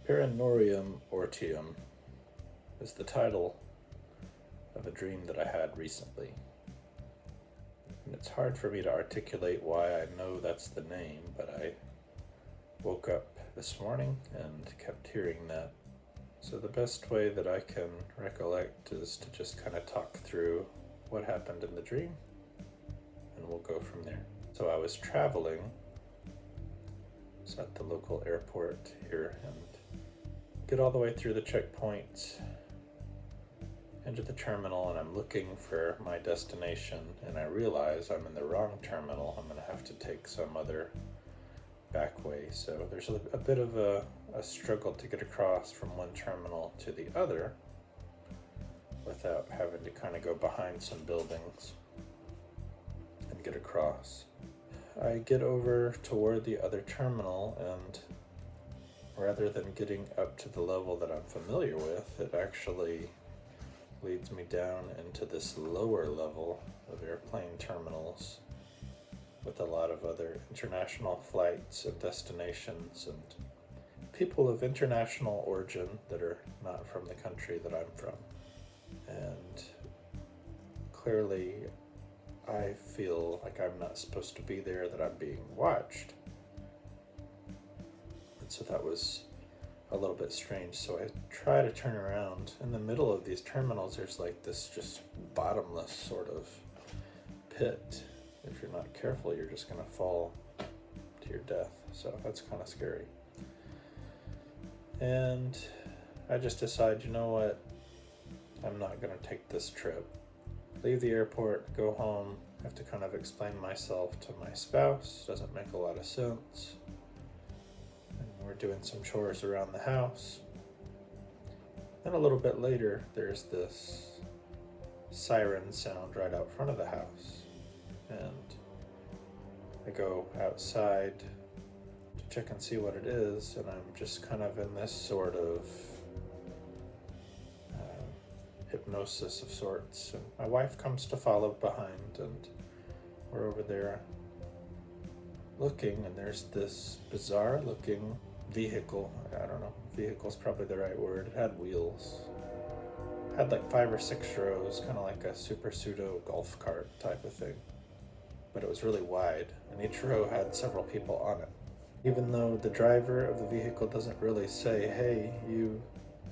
Paranorium Orteum is the title of a dream that I had recently. And it's hard for me to articulate why I know that's the name, but I woke up this morning and kept hearing that. So the best way that I can recollect is to just kind of talk through what happened in the dream, and we'll go from there. So I was traveling. I was at the local airport here and get all the way through the checkpoint into the terminal, and I'm looking for my destination, and I realize I'm in the wrong terminal. I'm going to have to take some other back way. So there's a bit of a struggle to get across from one terminal to the other without having to kind of go behind some buildings and get across. I get over toward the other terminal, and rather than getting up to the level that I'm familiar with, it actually leads me down into this lower level of airplane terminals with a lot of other international flights and destinations and people of international origin that are not from the country that I'm from. And clearly I feel like I'm not supposed to be there, that I'm being watched. And so that was a little bit strange. So I try to turn around. In the middle of these terminals, there's like this just bottomless sort of pit. If you're not careful, you're just going to fall to your death. So that's kind of scary. And I just decide, you know what? I'm not going to take this trip. Leave the airport, go home, have to kind of explain myself to my spouse. Doesn't make a lot of sense. And we're doing some chores around the house. Then a little bit later, there's this siren sound right out front of the house. And I go outside to check and see what it is, and I'm just kind of in this sort of hypnosis of sorts. And my wife comes to follow behind, and we're over there looking, and there's this bizarre looking vehicle. I don't know, vehicle's probably the right word. It had wheels. It had like 5 or 6 rows, kind of like a super pseudo golf cart type of thing. But it was really wide, and each row had several people on it. Even though the driver of the vehicle doesn't really say, hey, you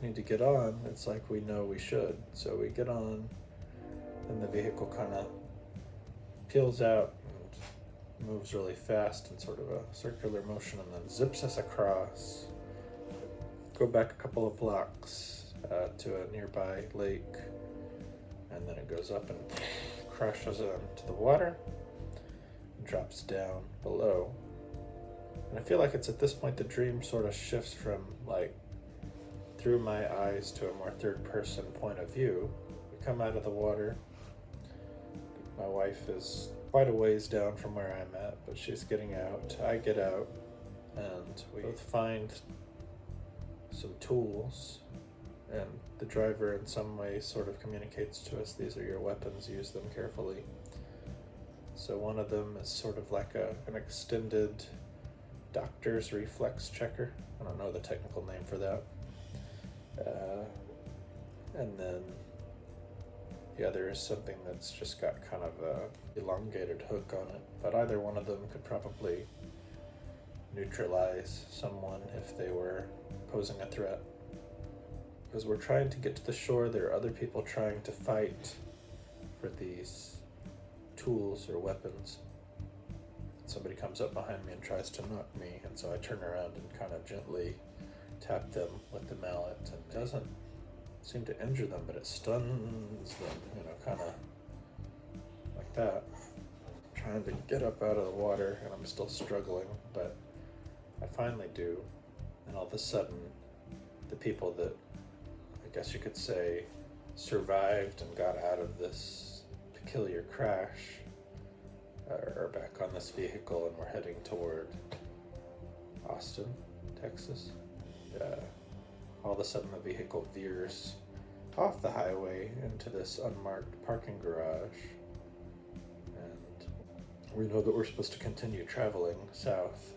need to get on, it's like we know we should. So we get on, and the vehicle kind of peels out and moves really fast in sort of a circular motion, and then zips us across. Go back a couple of blocks to a nearby lake, and then it goes up and crashes into the water and drops down below. And I feel like it's at this point the dream sort of shifts from like through my eyes to a more third person point of view. We come out of the water. My wife is quite a ways down from where I'm at, but she's getting out. I get out, and we both find some tools, and the driver in some way sort of communicates to us, these are your weapons, use them carefully. So one of them is sort of like an extended doctor's reflex checker. I don't know the technical name for that. And then the other is something that's just got kind of a elongated hook on it. But either one of them could probably neutralize someone if they were posing a threat. As we're trying to get to the shore, there are other people trying to fight for these tools or weapons. Somebody comes up behind me and tries to knock me, and so I turn around and kind of gently tap them with the mallet, and it doesn't seem to injure them, but it stuns them, kind of like that. I'm trying to get up out of the water, and I'm still struggling, but I finally do, and all of a sudden, the people that I guess you could say survived and got out of this peculiar crash are back on this vehicle, and we're heading toward Austin, Texas. All of a sudden the vehicle veers off the highway into this unmarked parking garage, and we know that we're supposed to continue traveling south.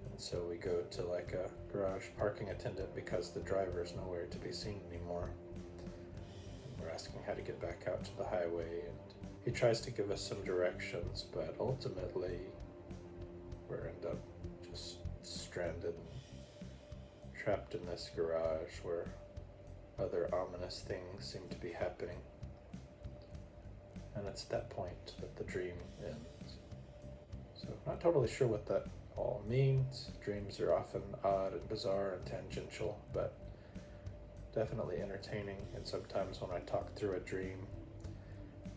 And so we go to like a garage parking attendant because the driver's nowhere to be seen anymore. And we're asking how to get back out to the highway, and he tries to give us some directions, but ultimately we end up just stranded and trapped in this garage where other ominous things seem to be happening. And it's that point that the dream ends. So not totally sure what that all means. Dreams are often odd and bizarre and tangential, but definitely entertaining. And sometimes when I talk through a dream,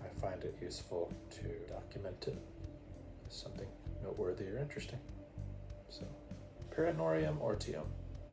I find it useful to document it as something noteworthy or interesting. So, Paranorium Orteum.